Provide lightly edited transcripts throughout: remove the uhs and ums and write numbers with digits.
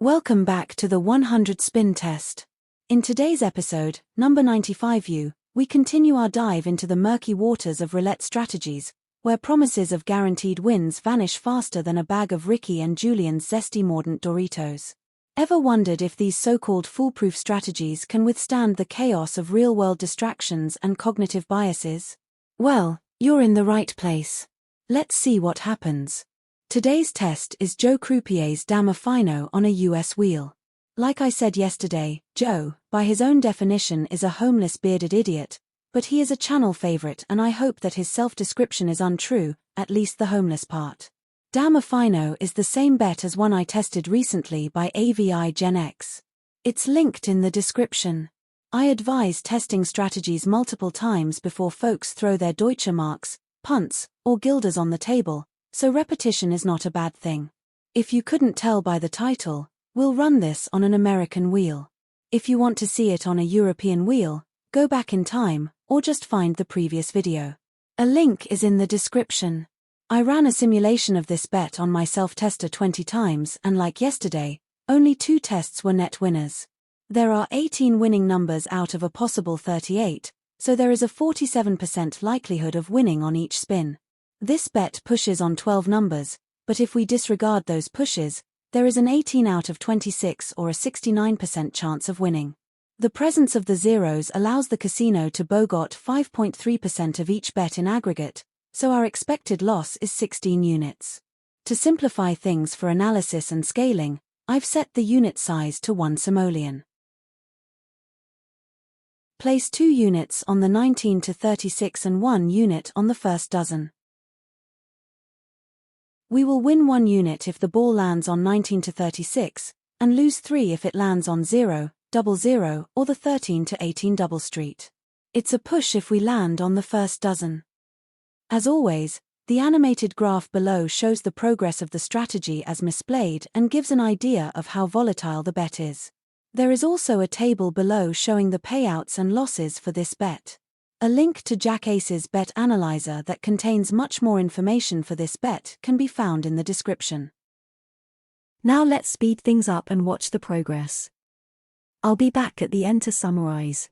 Welcome back to the 100 spin test. In today's episode, number 95 we continue our dive into the murky waters of roulette strategies, where promises of guaranteed wins vanish faster than a bag of Ricky and Julian's zesty Mordant Doritos. Ever wondered if these so-called foolproof strategies can withstand the chaos of real-world distractions and cognitive biases? Well, you're in the right place. Let's see what happens. Today's test is Joe Croupier's Dammfino on a US wheel. Like I said yesterday, Joe, by his own definition, is a homeless bearded idiot, but he is a channel favorite and I hope that his self-description is untrue, at least the homeless part. Dammfino is the same bet as one I tested recently by AVI Gen X. It's linked in the description. I advise testing strategies multiple times before folks throw their Deutsche Marks, punts, or guilders on the table, so repetition is not a bad thing. If you couldn't tell by the title, we'll run this on an American wheel. If you want to see it on a European wheel, go back in time, or just find the previous video. A link is in the description. I ran a simulation of this bet on my self-tester 20 times and like yesterday, only 2 tests were net winners. There are 18 winning numbers out of a possible 38, so there is a 47% likelihood of winning on each spin. This bet pushes on 12 numbers, but if we disregard those pushes, there is an 18 out of 26 or a 69% chance of winning. The presence of the zeros allows the casino to bogart 5.3% of each bet in aggregate, so our expected loss is 16 units. To simplify things for analysis and scaling, I've set the unit size to 1 simoleon. Place 2 units on the 19 to 36 and 1 unit on the first dozen. We will win 1 unit if the ball lands on 19 to 36, and lose 3 if it lands on 0, double 0, or the 13 to 18 double street. It's a push if we land on the first dozen. As always, the animated graph below shows the progress of the strategy as misplayed and gives an idea of how volatile the bet is. There is also a table below showing the payouts and losses for this bet. A link to Jack Ace's bet analyzer that contains much more information for this bet can be found in the description. Now let's speed things up and watch the progress. I'll be back at the end to summarize.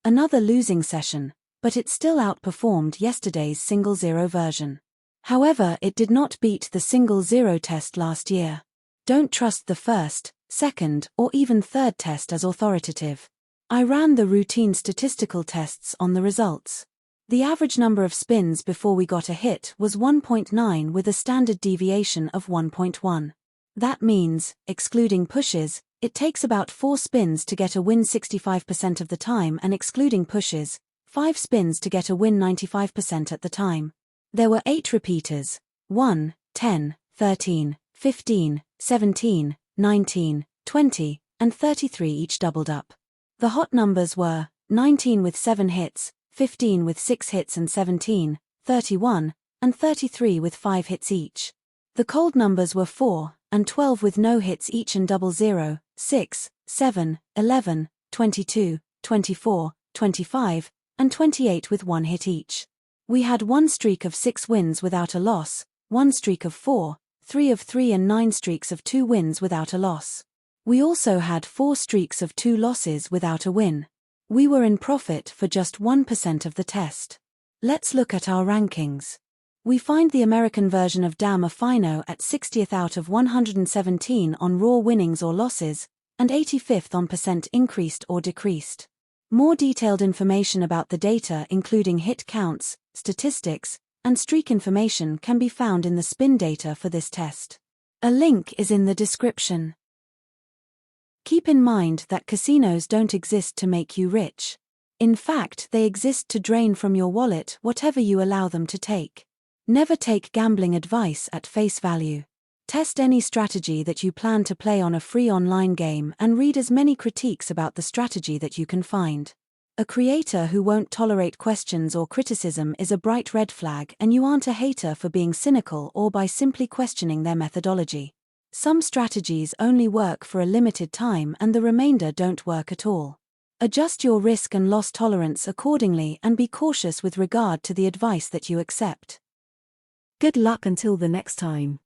Another losing session, but it still outperformed yesterday's single zero version. However, it did not beat the single zero test last year. Don't trust the first, second, or even third test as authoritative. I ran the routine statistical tests on the results. The average number of spins before we got a hit was 1.9 with a standard deviation of 1.1. That means, excluding pushes, it takes about 4 spins to get a win 65% of the time, and excluding pushes, 5 spins to get a win 95% at the time. There were 8 repeaters: 1, 10, 13, 15, 17, 19, 20, and 33 each doubled up. The hot numbers were 19 with 7 hits, 15 with 6 hits and 17, 31, and 33 with 5 hits each. The cold numbers were 4 and 12 with no hits each and 00, 6, 7, 11, 22, 24, 25, and 28 with 1 hit each. We had 1 streak of 6 wins without a loss, 1 streak of 4, 3 of 3 and 9 streaks of 2 wins without a loss. We also had 4 streaks of 2 losses without a win. We were in profit for just 1% of the test. Let's look at our rankings. We find the American version of Dammfino at 60th out of 117 on raw winnings or losses, and 85th on % increased or decreased. More detailed information about the data, including hit counts, statistics, and streak information, can be found in the spin data for this test. A link is in the description. Keep in mind that casinos don't exist to make you rich. In fact, they exist to drain from your wallet whatever you allow them to take. Never take gambling advice at face value. Test any strategy that you plan to play on a free online game and read as many critiques about the strategy that you can find. A creator who won't tolerate questions or criticism is a bright red flag, and you aren't a hater for being cynical or by simply questioning their methodology. Some strategies only work for a limited time and the remainder don't work at all. Adjust your risk and loss tolerance accordingly and be cautious with regard to the advice that you accept. Good luck until the next time.